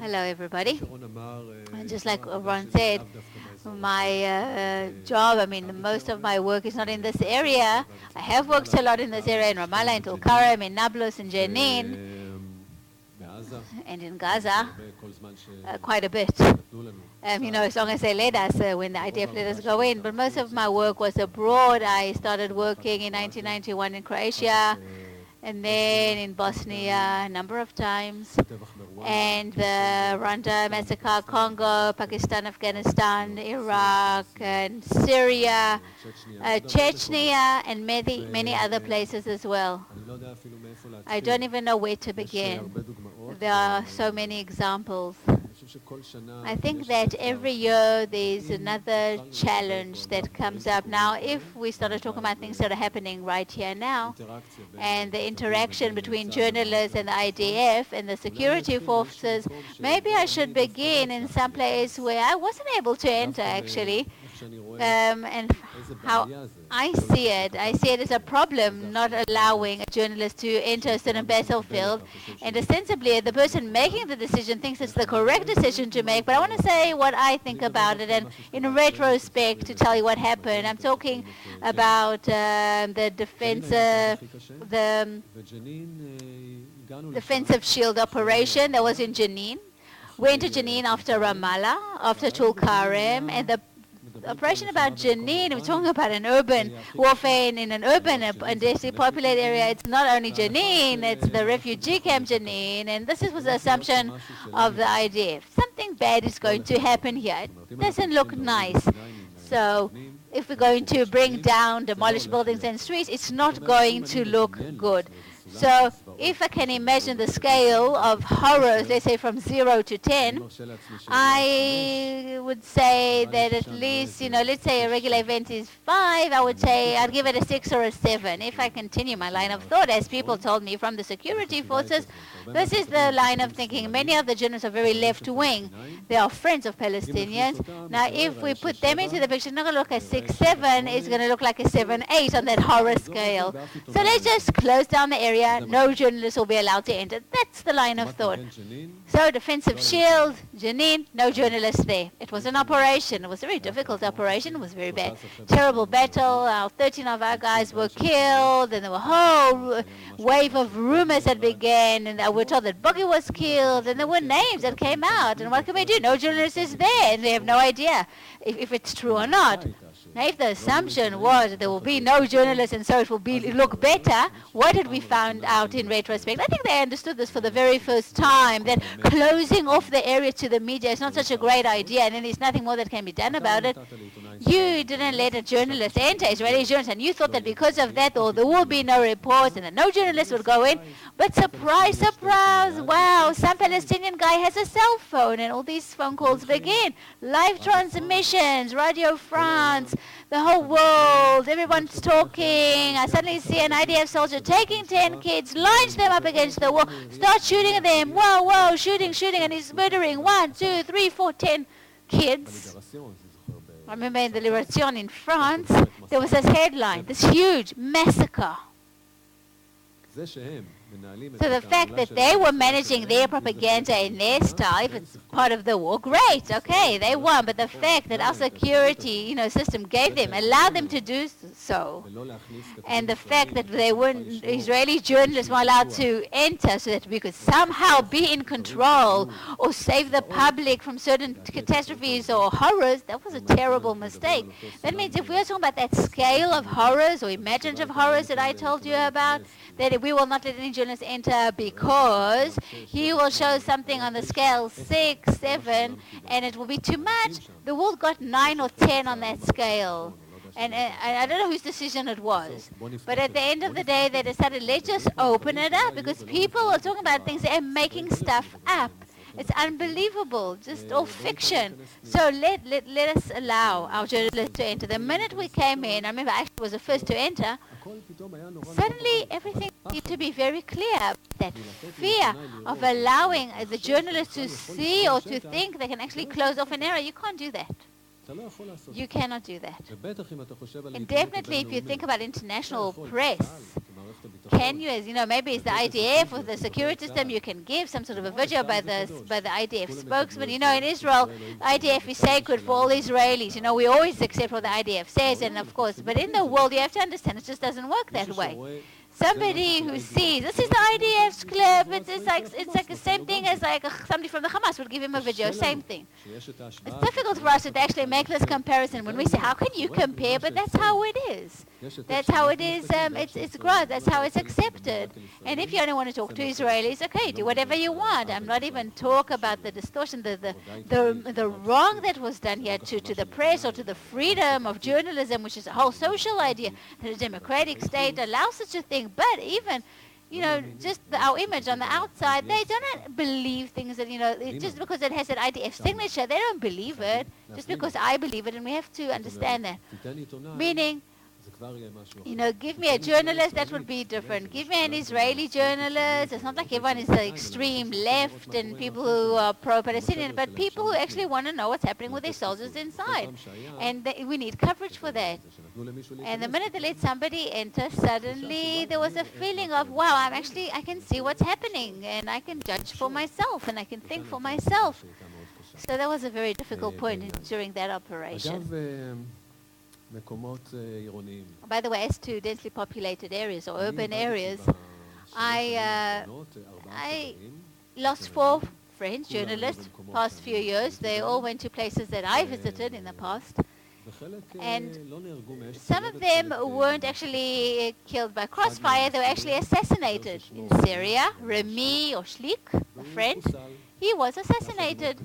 Hello, everybody. And just like Ron said, my job, I mean, most of my work is not in this area. I have worked a lot in this area, in Ramallah, in Tulkarem, in Nablus, in Jenin, and in Gaza, quite a bit. As long as they let us, when the IDF let us go in. But most of my work was abroad. I started working in 1991 in Croatia, and then in Bosnia a number of times, and the Rwanda massacre, Congo, Pakistan, Afghanistan, Iraq, and Syria, Chechnya, and many other places as well. I don't even know where to begin. There are so many examples. I think that every year there's another challenge that comes up. Now, if we started talking about things that are happening right here now, and the interaction between journalists and the IDF and the security forces, maybe I should begin in some place where I wasn't able to enter, actually, and how I see it as a problem not allowing a journalist to enter a certain battlefield, and ostensibly the person making the decision thinks it's the correct decision to make. But I want to say what I think about it, and in retrospect to tell you what happened. I'm talking about the defensive shield operation that was in Jenin. Went to Jenin after Ramallah, after Tulkarem, and the operation about Jenin, we're talking about an urban warfare in an urban and densely populated area. It's not only Jenin, it's the refugee camp Jenin, and this was the assumption of the IDF. Something bad is going to happen here. It doesn't look nice. So if we're going to bring down, demolish buildings and streets, it's not going to look good. So if I can imagine the scale of horrors, let's say from 0 to 10, I would say that at least, let's say a regular event is 5, I would say I'd give it a 6 or a 7. If I continue my line of thought, as people told me from the security forces, this is the line of thinking. Many of the journalists are very left-wing. They are friends of Palestinians. Now, if we put them into the picture, it's not going to look like 6, 7. It's going to look like a 7, 8 on that horror scale. So let's just close down the area. No journalists will be allowed to enter. That's the line of thought. So defensive shield, Jenin, no journalists there. It was an operation. It was a very difficult operation. It was very bad. Terrible battle. 13 of our guys were killed, and there were a whole wave of rumors that began, and we're told that Buggy was killed, and there were names that came out. And what can we do? No journalist is there, and they have no idea if it's true or not. Now, if the assumption was that there will be no journalists and so it will look better, what did we find out in retrospect? I think they understood this for the very first time, that closing off the area to the media is not such a great idea, and then there's nothing more that can be done about it. You didn't let a journalist enter, Israeli journalist, and you thought that because of that, there will be no reports and that no journalists would go in. But surprise, surprise, wow, some Palestinian guy has a cell phone, and all these phone calls begin. Live transmissions, Radio France, the whole world, everyone's talking. I suddenly see an IDF soldier taking 10 kids, lines them up against the wall, start shooting at them. Whoa, whoa, shooting, and he's murdering 1, 2, 3, 4, 10 kids. I remember in the Liberation in France, there was this headline, this huge massacre. So the fact that they were managing their propaganda in their style, if it's part of the war, great, okay, they won. But the fact that our security, system allowed them to do so, and the fact that Israeli journalists were allowed to enter so that we could somehow be in control or save the public from certain catastrophes or horrors, that was a terrible mistake. That means if we are talking about that scale of horrors or imaginative horrors that I told you about, that we will not let any journalist enter because he will show something on the scale 6, 7, and it will be too much. The world got 9 or 10 on that scale. And I don't know whose decision it was. But at the end of the day, they decided, let's just open it up, because people are talking about things and making stuff up. It's unbelievable, just all fiction. So let us allow our journalists to enter. The minute we came in, I remember I actually was the first to enter, suddenly everything seemed to be very clear. That fear of allowing the journalists to see or to think they can actually close off an area, you can't do that. You cannot do that. And definitely if you think about international press, can you, as you know, maybe it's the IDF or the security system, you can give some sort of a video by the IDF spokesman. You know, in Israel, IDF is sacred for all Israelis. You know, we always accept what the IDF says, and of course, but in the world, you have to understand it just doesn't work that way. Somebody who sees, this is the IDF's clip, it's like the same thing as like somebody from the Hamas would give him a video, same thing. It's difficult for us to actually make this comparison when we say, how can you compare? But that's how it is. That's how it is, it's gross, that's how it's accepted. And if you only want to talk to Israelis, okay, do whatever you want. I'm not even talk about the distortion, the wrong that was done here to the press or to the freedom of journalism, which is a whole social idea, that a democratic state allows such a thing. But even, you know, just our image on the outside, they don't believe things that, you know, just because it has an IDF signature, they don't believe it, just because I believe it, and we have to understand that. Meaning, you know, give me a journalist, that would be different. Give me an Israeli journalist. It's not like everyone is the extreme left and people who are pro-Palestinian, but people who actually want to know what's happening with their soldiers inside. And we need coverage for that. And the minute they let somebody enter, suddenly there was a feeling of, wow, I can see what's happening, and I can judge for myself, and I can think for myself. So that was a very difficult point during that operation. By the way, as to densely populated areas or urban areas, I lost 4 friends, journalists, past few years. They all went to places that I visited in the past. And some of them weren't actually killed by crossfire, they were actually assassinated. In Syria, Remy or Shlik, a friend, he was assassinated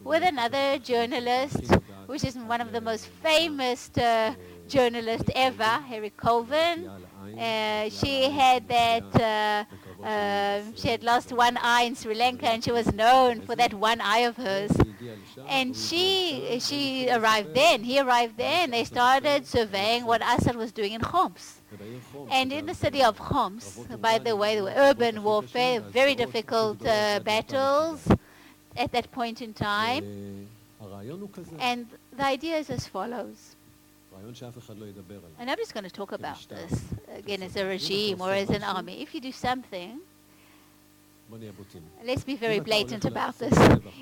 with another journalist, which is one of the most famous journalists ever, Harry Colvin. She had lost one eye in Sri Lanka, and she was known for that one eye of hers. And she arrived then, he arrived there, and they started surveying what Assad was doing in Homs. And in the city of Homs, by the way, there were urban warfare, very difficult battles at that point in time. And the idea is as follows. And nobody's going to talk about this, again, as a regime or as an army. If you do something, let's be very blatant about this.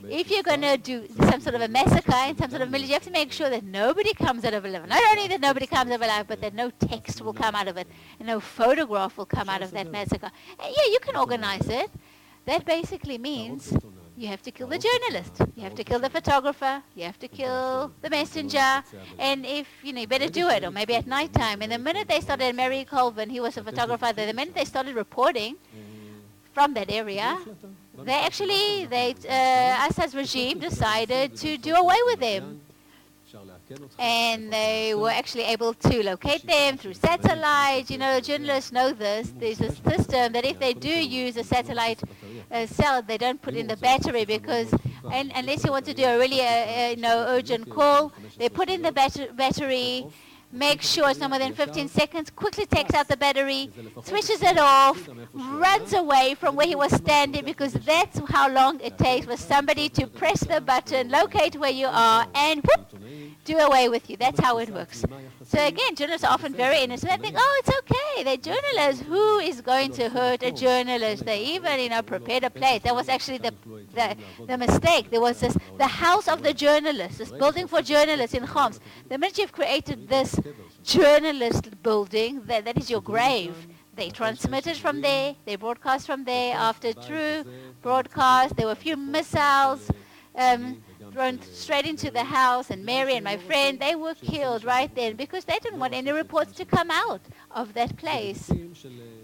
If you're going to do some sort of a massacre and some sort of military, you have to make sure that nobody comes out of it alive. Not only that nobody comes out of it alive, but that no text will come out of it, and no photograph will come out of that massacre. And yeah, you can organize it. That basically means you have to kill the journalist, you have to kill the photographer, you have to kill the messenger, and if, you know, you better do it, or maybe at night time. And the minute they started, Mary Colvin, he was a photographer, the minute they started reporting from that area, Assad's regime decided to do away with them. And they were actually able to locate them through satellite. You know, journalists know this. There's a system that if they do use a satellite cell, they don't put in the battery, because unless you want to do a really urgent call, they put in the battery, make sure it's no more than 15 seconds, quickly takes out the battery, switches it off, runs away from where he was standing, because that's how long it takes for somebody to press the button, locate where you are, and whoop, do away with you. That's how it works. So again, journalists are often very innocent. They think, oh, it's okay. They're journalists. Who is going to hurt a journalist? They even, prepared a place. That was actually the mistake. There was the house of the journalists, this building for journalists in Homs. The minute you've created this journalist building, that is your grave. They transmitted from there. They broadcast from there. After true broadcast, there were a few missiles thrown straight into the house, and Mary and my friend, they were killed right then because they didn't want any reports to come out of that place.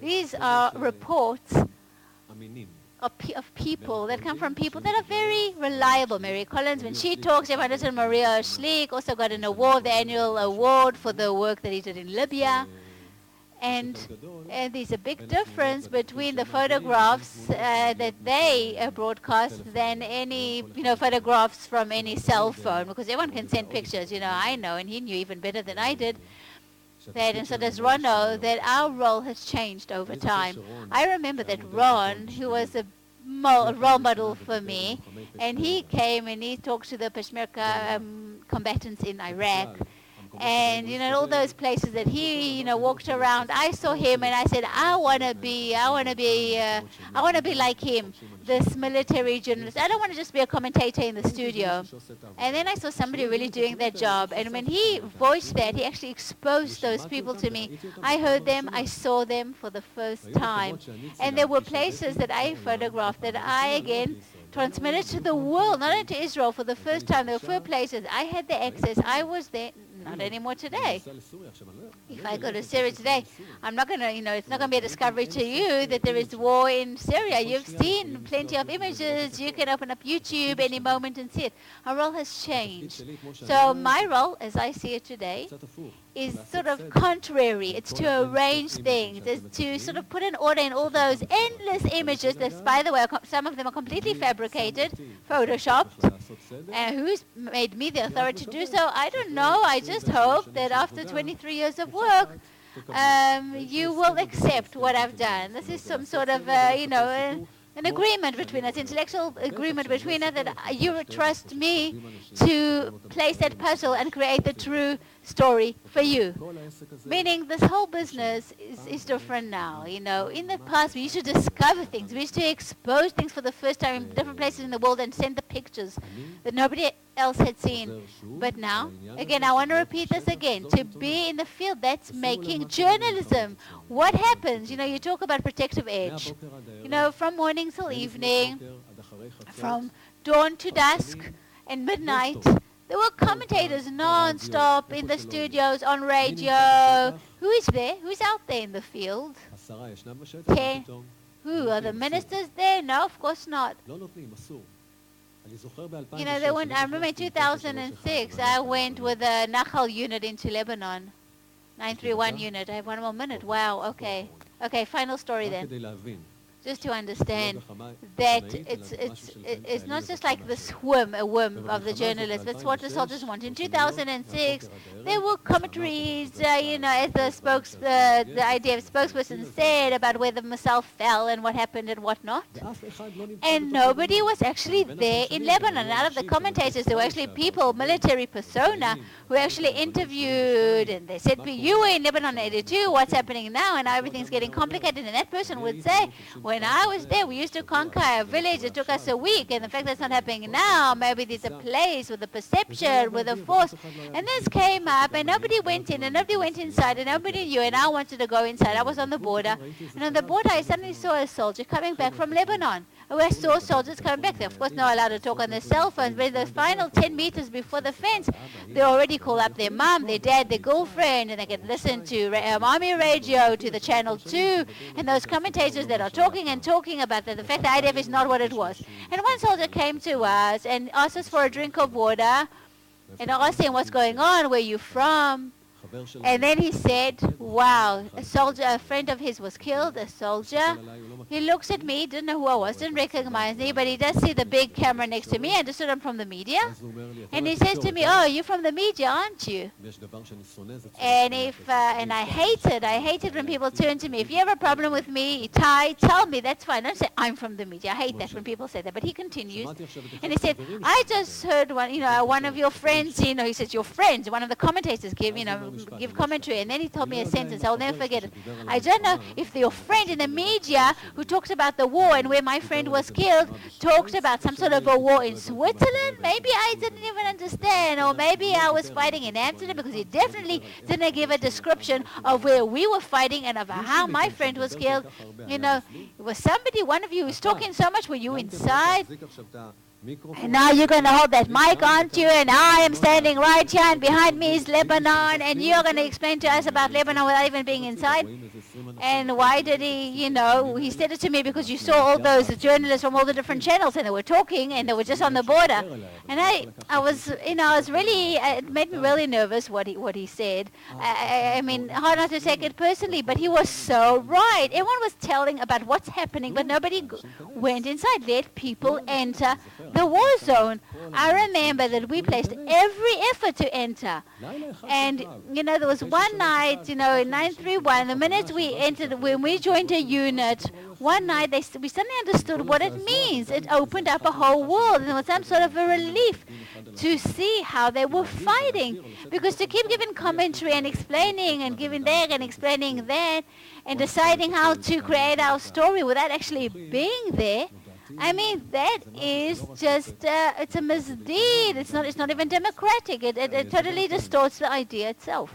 These are reports of people that come from people that are very reliable. Mary Collins, when she talks, everyone knows. Maria Schlick also got an award, the annual award for the work that he did in Libya. And there's a big difference between the photographs that they broadcast than any, photographs from any cell phone, because everyone can send pictures. I know, and he knew even better than I did, that, and so does Ron know, that our role has changed over time. I remember that Ron, who was a role model for me, and he came and he talked to the Peshmerga combatants in Iraq. And, all those places that he, walked around, I saw him and I said, I want to be like him, this military journalist. I don't want to just be a commentator in the studio. And then I saw somebody really doing that job. And when he voiced that, he actually exposed those people to me. I heard them, I saw them for the first time. And there were places that I photographed that I, again, transmitted to the world, not only to Israel for the first time. There were 4 places. I had the access. I was there. Not anymore today. If I go to Syria today, I'm not going to, it's not going to be a discovery to you that there is war in Syria. You've seen plenty of images. You can open up YouTube any moment and see it. Our role has changed. So my role, as I see it today, is sort of contrary. It's to arrange things. It's to sort of put an order in all those endless images that, by the way, some of them are completely fabricated, photoshopped. And who's made me the authority to do so? I don't know. I just hope that after 23 years of work, you will accept what I've done. This is some sort of, an agreement between us, intellectual agreement between us, that you trust me to place that puzzle and create the true story for you. Meaning this whole business is different now. In the past we used to discover things. We used to expose things for the first time in different places in the world and send the pictures that nobody else had seen. But now, again, I want to repeat this again. To be in the field, that's making journalism. What happens? You talk about protective edge. From morning till evening, from dawn to dusk and midnight, there were commentators non-stop in the studios, on radio. Who is there? Who's out there in the field? 10. Who? Are the ministers there? No, of course not. They went, I remember in 2006, I went with a Anghel unit into Lebanon. 931 unit. I have 1 more minute. Wow, okay. Okay, final story then. Just to understand that it's not just like this a whim of the journalists. That's what the soldiers want. In 2006, there were commentaries, as the idea of spokesperson said about where the missile fell and what happened and what not. And nobody was actually there in Lebanon. Out of the commentators, there were actually people, military persona, who actually interviewed, and they said, you were in Lebanon in 82, what's happening now? And now everything's getting complicated. And that person would say, when I was there, we used to conquer a village. It took us a week. And the fact that's not happening now, maybe there's a place with a perception, with a force. And this came up, and nobody went in, and nobody went inside, and nobody knew. And I wanted to go inside. I was on the border. And on the border, I suddenly saw a soldier coming back from Lebanon. I saw soldiers coming back. They're, of course, not allowed to talk on their cell phones. But in the final 10 meters before the fence, they already call up their mom, their dad, their girlfriend, and they can listen to army radio, to the channel 2, and those commentators that are talking about the fact that IDF is not what it was. And one soldier came to us and asked us for a drink of water, and asked him, what's going on, where are you from? And then he said, wow, a friend of his was killed, a soldier. He looks at me, didn't know who I was, didn't recognize me, but he does see the big camera next to me. I understood I'm from the media. And he says to me, oh, you're from the media, aren't you? And and I hate it when people turn to me. If you have a problem with me, ltai, tell me, that's fine. Don't say, I'm from the media. I hate that when people say that. But he continues. And he said, I just heard one of your friends, he says, your friends, one of the commentators give commentary. And then he told me a sentence. I'll never forget it. I don't know if your friend in the media who talks about the war and where my friend was killed talked about some sort of a war in Switzerland. Maybe I didn't even understand, or maybe I was fighting in Amsterdam, because he definitely didn't give a description of where we were fighting and of how my friend was killed. It was somebody, one of you, who's talking so much. Were you inside? And now you're going to hold that mic, aren't you? And I am standing right here, and behind me is Lebanon, and you're going to explain to us about Lebanon without even being inside. And why did he, he said it to me because you saw all those journalists from all the different channels, and they were talking, and they were just on the border. And I was really, it made me really nervous what he said. I mean, hard not to take it personally, but he was so right. Everyone was telling about what's happening, but nobody went inside. Let people enter the war zone. I remember that we placed every effort to enter. And, there was one night, in 931, the minute we entered, when we joined a unit, one night we suddenly understood what it means. It opened up a whole world, and it was some sort of a relief to see how they were fighting. Because to keep giving commentary and explaining and giving there and explaining that and deciding how to create our story without actually being there, I mean, that is just, it's a misdeed. It's not even democratic. It totally distorts the idea itself.